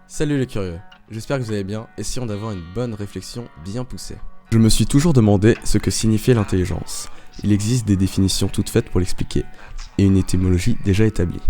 Salut les curieux, j'espère que vous allez bien, essayons d'avoir une bonne réflexion bien poussée. Je me suis toujours demandé ce que signifiait l'intelligence. Il existe des définitions toutes faites pour l'expliquer, et une étymologie déjà établie.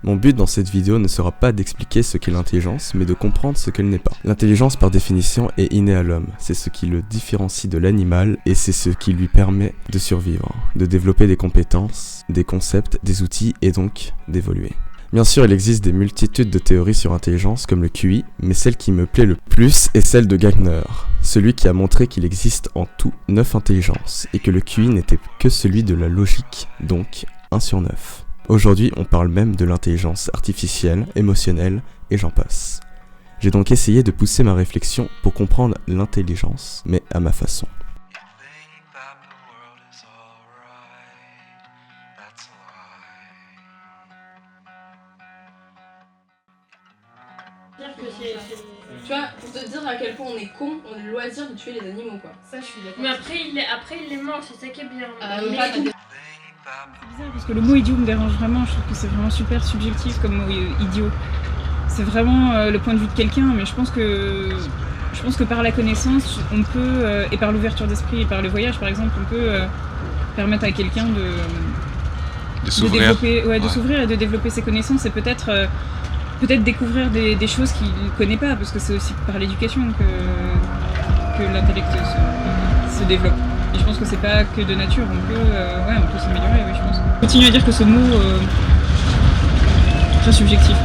Mon but dans cette vidéo ne sera pas d'expliquer ce qu'est l'intelligence, mais de comprendre ce qu'elle n'est pas. L'intelligence par définition est innée à l'homme, c'est ce qui le différencie de l'animal, et c'est ce qui lui permet de survivre, de développer des compétences, des concepts, des outils, et donc d'évoluer. Bien sûr, il existe des multitudes de théories sur l'intelligence comme le QI, mais celle qui me plaît le plus est celle de Gagner, celui qui a montré qu'il existe en tout 9 intelligences, et que le QI n'était que celui de la logique, donc 1 sur 9. Aujourd'hui, on parle même de l'intelligence artificielle, émotionnelle, et j'en passe. J'ai donc essayé de pousser ma réflexion pour comprendre l'intelligence, mais à ma façon. Tu vois, pour te dire à quel point on est con, on a le loisir de tuer les animaux, quoi. Ça, je suis d'accord. Mais après, il les mange, c'est ça qui est bien. Mais pas tout. C'est bizarre parce que le mot idiot me dérange vraiment. Je trouve que c'est vraiment super subjectif comme mot idiot. C'est vraiment le point de vue de quelqu'un, mais je pense que par la connaissance, on peut, et par l'ouverture d'esprit et par le voyage par exemple, on peut permettre à quelqu'un de s'ouvrir et de développer ses connaissances et peut-être découvrir des choses qu'il ne connaît pas, parce que c'est aussi par l'éducation que l'intellect se développe. Et je pense que c'est pas que de nature, on peut s'améliorer, oui, je pense. Je continue à dire que ce mot est très subjectif.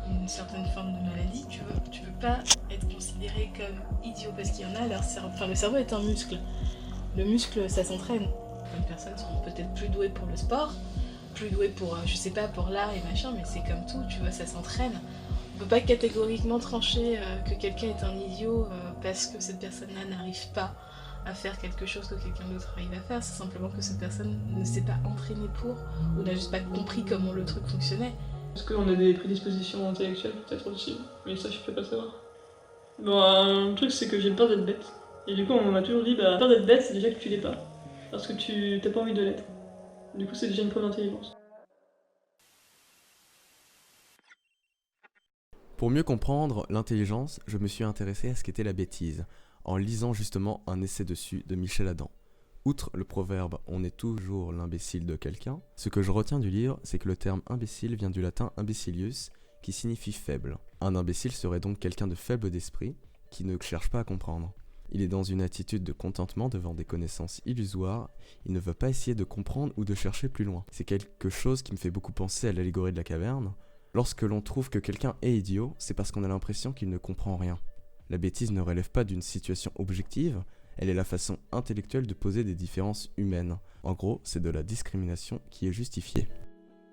Une certaine forme de maladie, tu peux pas être considéré comme idiot parce qu'il y en a, le cerveau est un muscle. Le muscle, ça s'entraîne. Certaines personnes sont peut-être plus douées pour le sport, plus douées pour, pour l'art et machin, mais c'est comme tout, tu vois, ça s'entraîne. On peut pas catégoriquement trancher que quelqu'un est un idiot parce que cette personne-là n'arrive pas à faire quelque chose que quelqu'un d'autre arrive à faire. C'est simplement que cette personne ne s'est pas entraînée pour, ou n'a juste pas compris comment le truc fonctionnait. Est-ce qu'on a des prédispositions intellectuelles peut-être aussi, mais ça je peux pas savoir. Bon, un truc c'est que j'ai peur d'être bête. Et du coup on m'a toujours dit, peur d'être bête c'est déjà que tu l'es pas. Parce que tu t'as pas envie de l'être. Du coup c'est déjà une preuve d'intelligence. Pour mieux comprendre l'intelligence, je me suis intéressé à ce qu'était la bêtise, en lisant justement un essai dessus de Michel Adam. Outre le proverbe « on est toujours l'imbécile de quelqu'un », ce que je retiens du livre, c'est que le terme « imbécile » vient du latin « imbecilius », qui signifie « faible ». Un imbécile serait donc quelqu'un de faible d'esprit, qui ne cherche pas à comprendre. Il est dans une attitude de contentement devant des connaissances illusoires, il ne veut pas essayer de comprendre ou de chercher plus loin. C'est quelque chose qui me fait beaucoup penser à l'allégorie de la caverne. Lorsque l'on trouve que quelqu'un est idiot, c'est parce qu'on a l'impression qu'il ne comprend rien. La bêtise ne relève pas d'une situation objective, elle est la façon intellectuelle de poser des différences humaines. En gros, c'est de la discrimination qui est justifiée.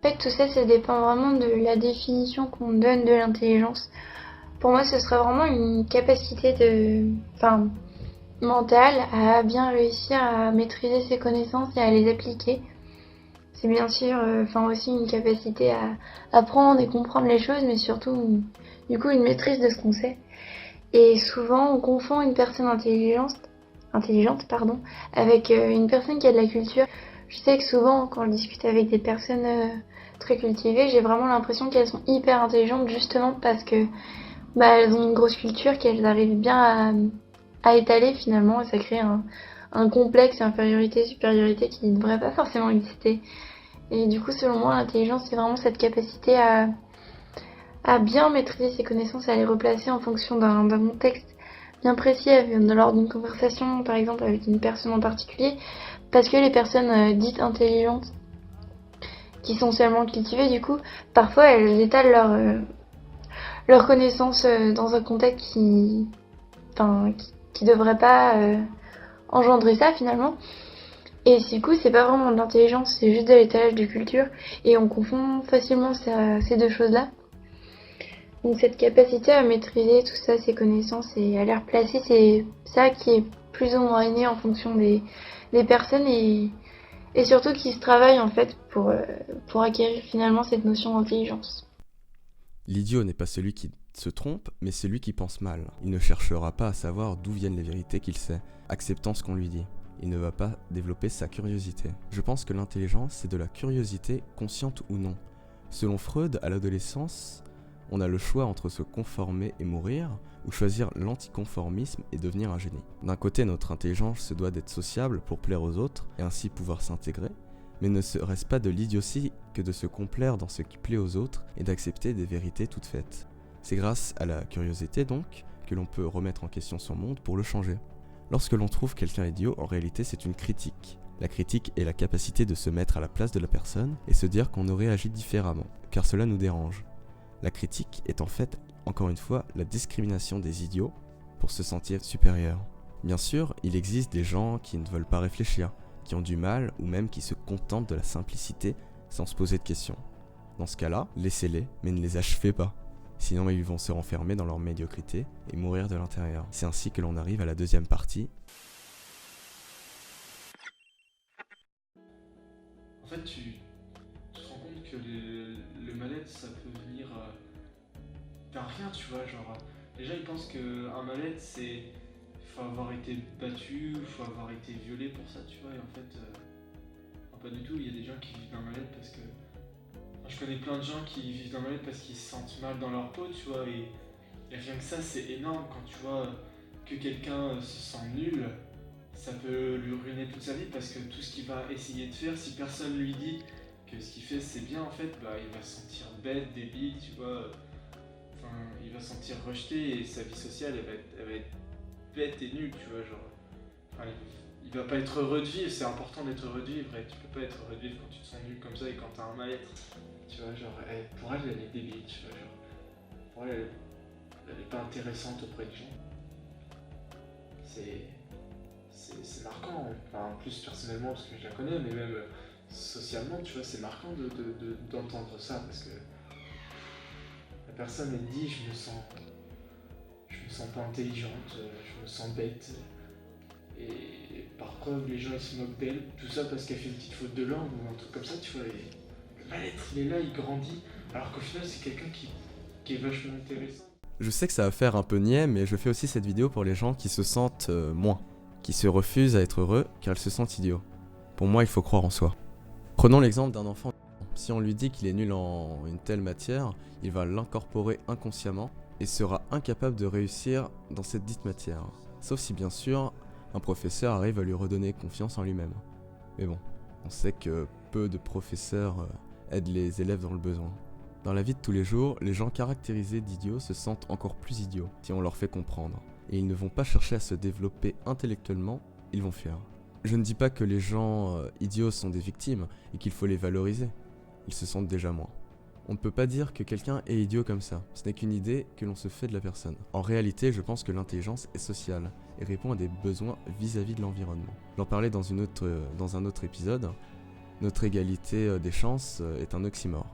En fait, tout ça, ça dépend vraiment de la définition qu'on donne de l'intelligence. Pour moi, ce serait vraiment une capacité mentale à bien réussir à maîtriser ses connaissances et à les appliquer. C'est bien sûr aussi une capacité à apprendre et comprendre les choses, mais surtout du coup une maîtrise de ce qu'on sait. Et souvent on confond une personne intelligente avec une personne qui a de la culture. Je sais que souvent quand je discute avec des personnes très cultivées, j'ai vraiment l'impression qu'elles sont hyper intelligentes justement parce que elles ont une grosse culture qu'elles arrivent bien à étaler finalement, et ça crée un complexe infériorité-supériorité qui ne devrait pas forcément exister. Et du coup, selon moi, l'intelligence, c'est vraiment cette capacité à bien maîtriser ses connaissances et à les replacer en fonction d'un contexte bien précis, lors d'une conversation, par exemple, avec une personne en particulier. Parce que les personnes dites intelligentes, qui sont seulement cultivées, du coup, parfois, elles étalent leurs connaissances dans un contexte qui devrait pas engendrer ça, finalement. Et du coup, c'est pas vraiment de l'intelligence, c'est juste de l'étalage de culture. Et on confond facilement ces deux choses-là. Donc cette capacité à maîtriser tout ça, ces connaissances, et à les replacer, c'est ça qui est plus ou moins inné en fonction des personnes. Et surtout qui se travaille en fait pour acquérir finalement cette notion d'intelligence. L'idiot n'est pas celui qui se trompe, mais celui qui pense mal. Il ne cherchera pas à savoir d'où viennent les vérités qu'il sait, acceptant ce qu'on lui dit. Il ne va pas développer sa curiosité. Je pense que l'intelligence, c'est de la curiosité, consciente ou non. Selon Freud, à l'adolescence, on a le choix entre se conformer et mourir, ou choisir l'anticonformisme et devenir un génie. D'un côté, notre intelligence se doit d'être sociable pour plaire aux autres et ainsi pouvoir s'intégrer, mais ne serait-ce pas de l'idiotie que de se complaire dans ce qui plaît aux autres et d'accepter des vérités toutes faites. C'est grâce à la curiosité donc que l'on peut remettre en question son monde pour le changer. Lorsque l'on trouve quelqu'un idiot, en réalité c'est une critique. La critique est la capacité de se mettre à la place de la personne et se dire qu'on aurait agi différemment, car cela nous dérange. La critique est en fait, encore une fois, la discrimination des idiots pour se sentir supérieur. Bien sûr, il existe des gens qui ne veulent pas réfléchir, qui ont du mal ou même qui se contentent de la simplicité sans se poser de questions. Dans ce cas-là, laissez-les, mais ne les achevez pas. Sinon ils vont se renfermer dans leur médiocrité et mourir de l'intérieur. C'est ainsi que l'on arrive à la deuxième partie. En fait, tu te rends compte que le mal-être, ça peut venir d'un rien, tu vois, genre... Déjà, ils pensent qu'un mal-être, c'est... faut avoir été battu, faut avoir été violé pour ça, tu vois, et en fait... pas du tout, il y a des gens qui vivent d'un mal-être parce que... Enfin, je connais plein de gens qui vivent d'un mal-être parce qu'ils se sentent mal dans leur peau, tu vois, et rien que ça, c'est énorme quand tu vois que quelqu'un se sent nul. Ça peut lui ruiner toute sa vie parce que tout ce qu'il va essayer de faire, si personne lui dit que ce qu'il fait c'est bien en fait, bah il va se sentir bête, débile, tu vois. Enfin, il va se sentir rejeté et sa vie sociale elle va être bête et nulle, tu vois, genre. Enfin, il va pas être heureux de vivre, c'est important d'être heureux de vivre et tu peux pas être heureux de vivre quand tu te sens nul comme ça et quand t'as un mal-être. Tu vois, genre, pour elle est débile, tu vois, genre. Pour elle est pas intéressante auprès des gens. C'est marquant, enfin, en plus personnellement parce que je la connais, mais même socialement, tu vois, c'est marquant d'entendre ça parce que la personne elle dit je me sens pas intelligente, je me sens bête et par preuve les gens ils se moquent d'elle, tout ça parce qu'elle fait une petite faute de langue ou un truc comme ça, tu vois, et le mal-être il est là, il grandit, alors qu'au final c'est quelqu'un qui est vachement intéressant. Je sais que ça va faire un peu niais, mais je fais aussi cette vidéo pour les gens qui se sentent moins, qui se refusent à être heureux car ils se sentent idiots. Pour moi, il faut croire en soi. Prenons l'exemple d'un enfant. Si on lui dit qu'il est nul en une telle matière, il va l'incorporer inconsciemment et sera incapable de réussir dans cette dite matière. Sauf si bien sûr, un professeur arrive à lui redonner confiance en lui-même. Mais bon, on sait que peu de professeurs aident les élèves dans le besoin. Dans la vie de tous les jours, les gens caractérisés d'idiots se sentent encore plus idiots si on leur fait comprendre. Et ils ne vont pas chercher à se développer intellectuellement, ils vont fuir. Je ne dis pas que les gens idiots sont des victimes et qu'il faut les valoriser. Ils se sentent déjà moins. On ne peut pas dire que quelqu'un est idiot comme ça. Ce n'est qu'une idée que l'on se fait de la personne. En réalité, je pense que l'intelligence est sociale et répond à des besoins vis-à-vis de l'environnement. J'en parlais dans un autre épisode. Notre égalité des chances est un oxymore.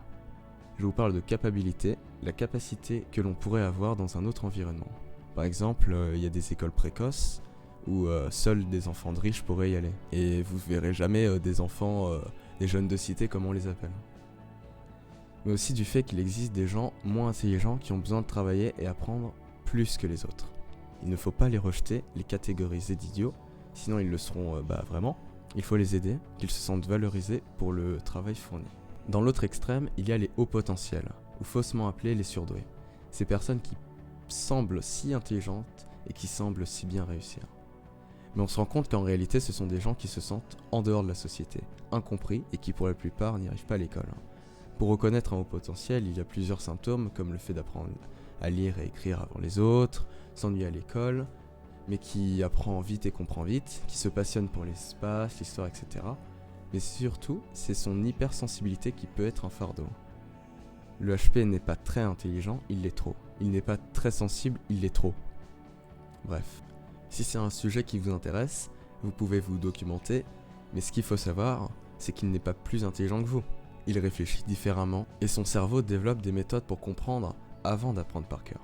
Je vous parle de capacité, la capacité que l'on pourrait avoir dans un autre environnement. Par exemple, il y a des écoles précoces où seuls des enfants de riches pourraient y aller. Et vous verrez jamais des enfants, des jeunes de cité comme on les appelle. Mais aussi du fait qu'il existe des gens moins intelligents qui ont besoin de travailler et apprendre plus que les autres. Il ne faut pas les rejeter, les catégoriser d'idiots, sinon ils le seront vraiment. Il faut les aider, qu'ils se sentent valorisés pour le travail fourni. Dans l'autre extrême, il y a les hauts potentiels, ou faussement appelés les surdoués. Ces personnes qui semblent si intelligentes et qui semblent si bien réussir. Mais on se rend compte qu'en réalité, ce sont des gens qui se sentent en dehors de la société, incompris et qui pour la plupart n'y arrivent pas à l'école. Pour reconnaître un haut potentiel, il y a plusieurs symptômes comme le fait d'apprendre à lire et écrire avant les autres, s'ennuyer à l'école, mais qui apprend vite et comprend vite, qui se passionne pour l'espace, l'histoire, etc. Mais surtout, c'est son hypersensibilité qui peut être un fardeau. Le HP n'est pas très intelligent, il l'est trop. Il n'est pas très sensible, il l'est trop. Bref, si c'est un sujet qui vous intéresse, vous pouvez vous documenter, mais ce qu'il faut savoir, c'est qu'il n'est pas plus intelligent que vous. Il réfléchit différemment, et son cerveau développe des méthodes pour comprendre avant d'apprendre par cœur.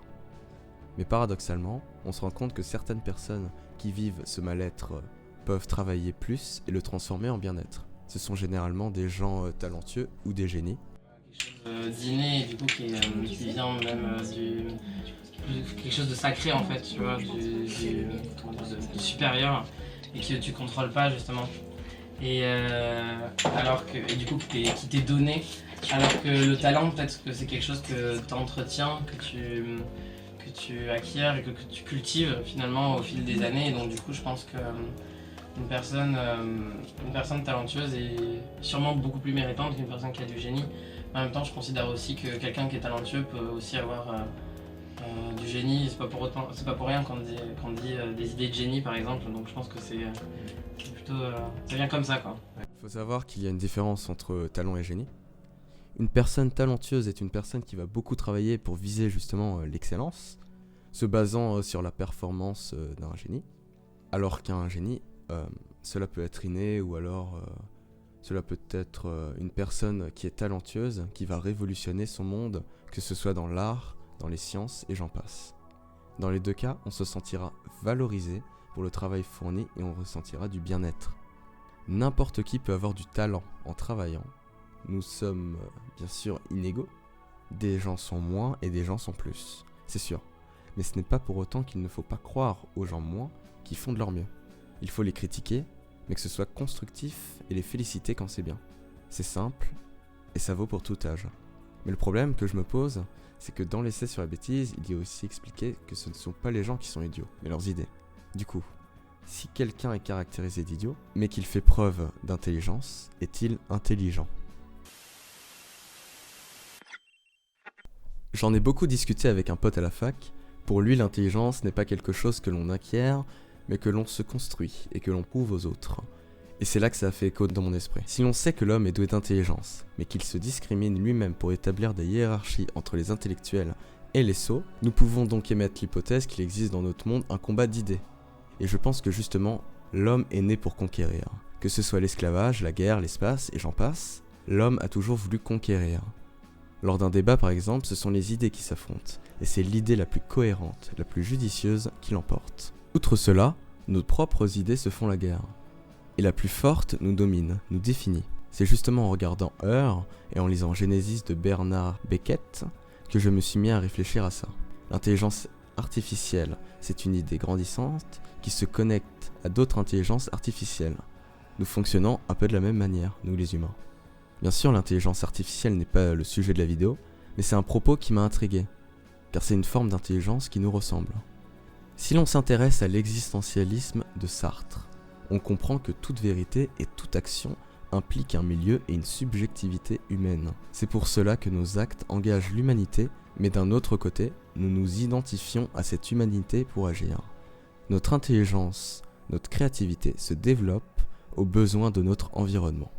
Mais paradoxalement, on se rend compte que certaines personnes qui vivent ce mal-être peuvent travailler plus et le transformer en bien-être. Ce sont généralement des gens talentueux ou des génies. D'inné, du coup, qui vient même quelque chose de sacré en fait, tu vois, du supérieur et que tu contrôles pas justement. Et alors que, et du coup, qui t'est donné Alors que le talent, peut-être que c'est quelque chose que tu entretiens, que tu acquiers et que tu cultives finalement au fil des années. Et donc du coup, je pense que une personne talentueuse est sûrement beaucoup plus méritante qu'une personne qui a du génie. En même temps, je considère aussi que quelqu'un qui est talentueux peut aussi avoir du génie. C'est pas pour rien qu'on dit des idées de génie, par exemple. Donc je pense que c'est plutôt... ça vient comme ça, quoi. Faut savoir qu'il y a une différence entre talent et génie. Une personne talentueuse est une personne qui va beaucoup travailler pour viser justement l'excellence, se basant sur la performance d'un génie, alors qu'un génie, cela peut être inné ou alors cela peut être une personne qui est talentueuse, qui va révolutionner son monde, que ce soit dans l'art, dans les sciences et j'en passe. Dans les deux cas, on se sentira valorisé pour le travail fourni et on ressentira du bien-être. N'importe qui peut avoir du talent en travaillant. Nous sommes bien sûr inégaux. Des gens sont moins et des gens sont plus, c'est sûr. Mais ce n'est pas pour autant qu'il ne faut pas croire aux gens moins qui font de leur mieux. Il faut les critiquer, mais que ce soit constructif et les féliciter quand c'est bien. C'est simple et ça vaut pour tout âge. Mais le problème que je me pose, c'est que dans l'essai sur la bêtise, il y a aussi expliqué que ce ne sont pas les gens qui sont idiots, mais leurs idées. Du coup, si quelqu'un est caractérisé d'idiot, mais qu'il fait preuve d'intelligence, est-il intelligent ? J'en ai beaucoup discuté avec un pote à la fac. Pour lui, l'intelligence n'est pas quelque chose que l'on acquiert, mais que l'on se construit et que l'on prouve aux autres. Et c'est là que ça a fait écho dans mon esprit. Si l'on sait que l'homme est doué d'intelligence, mais qu'il se discrimine lui-même pour établir des hiérarchies entre les intellectuels et les sots, nous pouvons donc émettre l'hypothèse qu'il existe dans notre monde un combat d'idées. Et je pense que justement, l'homme est né pour conquérir. Que ce soit l'esclavage, la guerre, l'espace, et j'en passe, l'homme a toujours voulu conquérir. Lors d'un débat par exemple, ce sont les idées qui s'affrontent, et c'est l'idée la plus cohérente, la plus judicieuse qui l'emporte. Outre cela, nos propres idées se font la guerre. Et la plus forte nous domine, nous définit. C'est justement en regardant Heure et en lisant Genesis de Bernard Beckett que je me suis mis à réfléchir à ça. L'intelligence artificielle, c'est une idée grandissante qui se connecte à d'autres intelligences artificielles. Nous fonctionnons un peu de la même manière, nous les humains. Bien sûr, l'intelligence artificielle n'est pas le sujet de la vidéo, mais c'est un propos qui m'a intrigué, car c'est une forme d'intelligence qui nous ressemble. Si l'on s'intéresse à l'existentialisme de Sartre, on comprend que toute vérité et toute action implique un milieu et une subjectivité humaine. C'est pour cela que nos actes engagent l'humanité, mais d'un autre côté, nous nous identifions à cette humanité pour agir. Notre intelligence, notre créativité se développe aux besoins de notre environnement.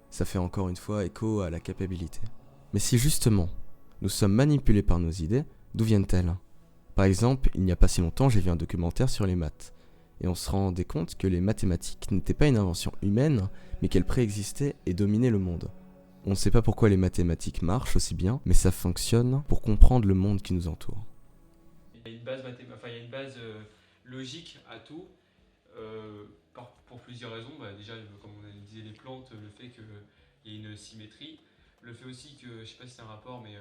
Ça fait encore une fois écho à la capacité. Mais si justement, nous sommes manipulés par nos idées, d'où viennent-elles ? Par exemple, il n'y a pas si longtemps, j'ai vu un documentaire sur les maths. Et on se rendait compte que les mathématiques n'étaient pas une invention humaine, mais qu'elles préexistaient et dominaient le monde. On ne sait pas pourquoi les mathématiques marchent aussi bien, mais ça fonctionne pour comprendre le monde qui nous entoure. Il y a une base, logique à tout, pour plusieurs raisons. Déjà, comme on disait, les plantes, le fait qu'il y ait une symétrie, le fait aussi que, je sais pas si c'est un rapport, mais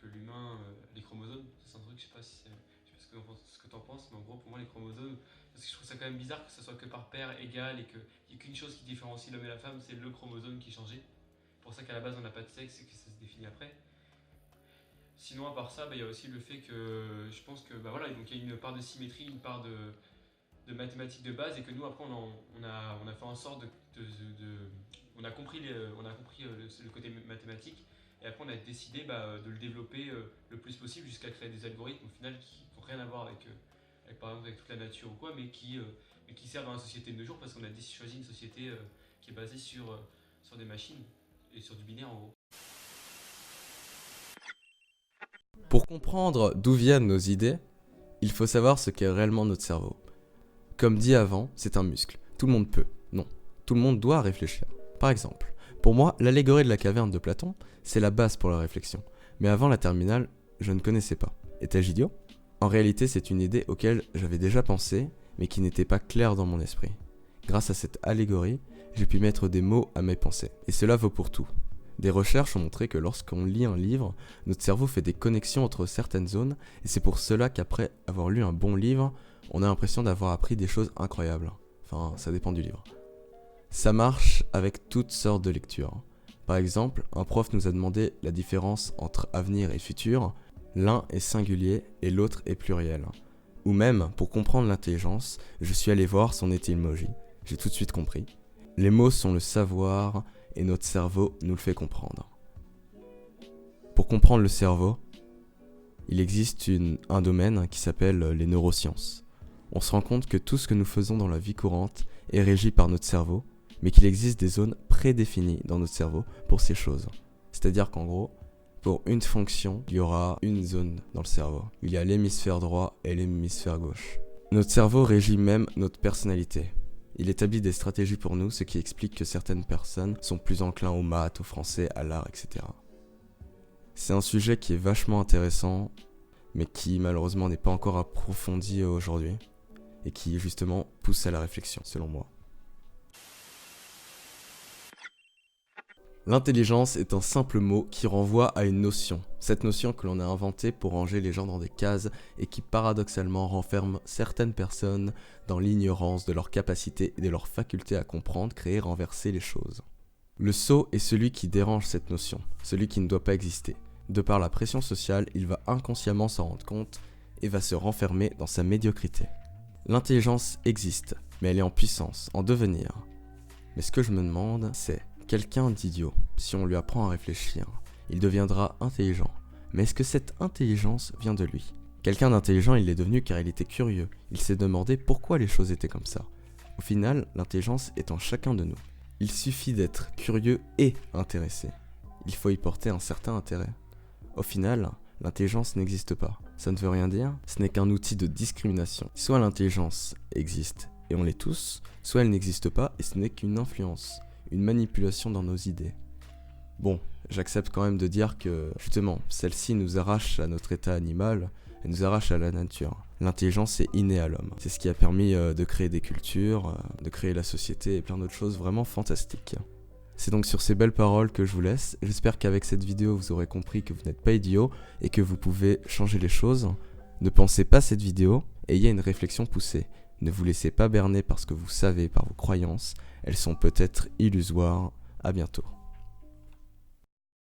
que l'humain, les chromosomes, c'est un truc, je sais pas ce que t'en penses, mais en gros, pour moi, les chromosomes, parce que je trouve ça quand même bizarre que ce soit que par paire égale et qu'il n'y ait qu'une chose qui différencie l'homme et la femme, c'est le chromosome qui changeait. C'est pour ça qu'à la base on n'a pas de sexe et que ça se définit après. Sinon à part ça, il y a aussi le fait que je pense que donc il y a une part de symétrie, une part de mathématiques de base et que nous après on a fait en sorte on a compris le côté mathématique et après on a décidé de le développer le plus possible jusqu'à créer des algorithmes au final qui n'ont rien à voir avec par exemple avec toute la nature ou quoi, mais qui servent dans la société de nos jours parce qu'on a choisi une société qui est basée sur des machines et sur du binaire en gros. Pour comprendre d'où viennent nos idées, il faut savoir ce qu'est réellement notre cerveau. Comme dit avant, c'est un muscle. Tout le monde peut. Non, tout le monde doit réfléchir. Par exemple, pour moi, l'allégorie de la caverne de Platon, c'est la base pour la réflexion. Mais avant la terminale, je ne connaissais pas. Étais-je idiot ? En réalité, c'est une idée auquel j'avais déjà pensé, mais qui n'était pas claire dans mon esprit. Grâce à cette allégorie, j'ai pu mettre des mots à mes pensées. Et cela vaut pour tout. Des recherches ont montré que lorsqu'on lit un livre, notre cerveau fait des connexions entre certaines zones, et c'est pour cela qu'après avoir lu un bon livre, on a l'impression d'avoir appris des choses incroyables. Enfin, ça dépend du livre. Ça marche avec toutes sortes de lectures. Par exemple, un prof nous a demandé la différence entre avenir et futur. L'un est singulier et l'autre est pluriel. Ou même, pour comprendre l'intelligence, je suis allé voir son étymologie. J'ai tout de suite compris. Les mots sont le savoir et notre cerveau nous le fait comprendre. Pour comprendre le cerveau, il existe un domaine qui s'appelle les neurosciences. On se rend compte que tout ce que nous faisons dans la vie courante est régi par notre cerveau, mais qu'il existe des zones prédéfinies dans notre cerveau pour ces choses. C'est-à-dire qu'en gros, pour une fonction, il y aura une zone dans le cerveau. Il y a l'hémisphère droit et l'hémisphère gauche. Notre cerveau régit même notre personnalité. Il établit des stratégies pour nous, ce qui explique que certaines personnes sont plus enclins aux maths, au français, à l'art, etc. C'est un sujet qui est vachement intéressant, mais qui malheureusement n'est pas encore approfondi aujourd'hui, et qui justement pousse à la réflexion, selon moi. L'intelligence est un simple mot qui renvoie à une notion. Cette notion que l'on a inventée pour ranger les gens dans des cases et qui paradoxalement renferme certaines personnes dans l'ignorance de leurs capacités et de leur faculté à comprendre, créer, renverser les choses. Le sot est celui qui dérange cette notion, celui qui ne doit pas exister. De par la pression sociale, il va inconsciemment s'en rendre compte et va se renfermer dans sa médiocrité. L'intelligence existe, mais elle est en puissance, en devenir. Mais ce que je me demande, c'est quelqu'un d'idiot, si on lui apprend à réfléchir, il deviendra intelligent. Mais est-ce que cette intelligence vient de lui ? Quelqu'un d'intelligent, il l'est devenu car il était curieux. Il s'est demandé pourquoi les choses étaient comme ça. Au final, l'intelligence est en chacun de nous. Il suffit d'être curieux et intéressé. Il faut y porter un certain intérêt. Au final, l'intelligence n'existe pas. Ça ne veut rien dire, ce n'est qu'un outil de discrimination. Soit l'intelligence existe, et on l'est tous, soit elle n'existe pas et ce n'est qu'une influence. Une manipulation dans nos idées. Bon, j'accepte quand même de dire que, justement, celle-ci nous arrache à notre état animal, elle nous arrache à la nature. L'intelligence est innée à l'homme. C'est ce qui a permis de créer des cultures, de créer la société et plein d'autres choses vraiment fantastiques. C'est donc sur ces belles paroles que je vous laisse. J'espère qu'avec cette vidéo, vous aurez compris que vous n'êtes pas idiot et que vous pouvez changer les choses. Ne pensez pas cette vidéo, ayez une réflexion poussée. Ne vous laissez pas berner par ce que vous savez, par vos croyances. Elles sont peut-être illusoires. À bientôt.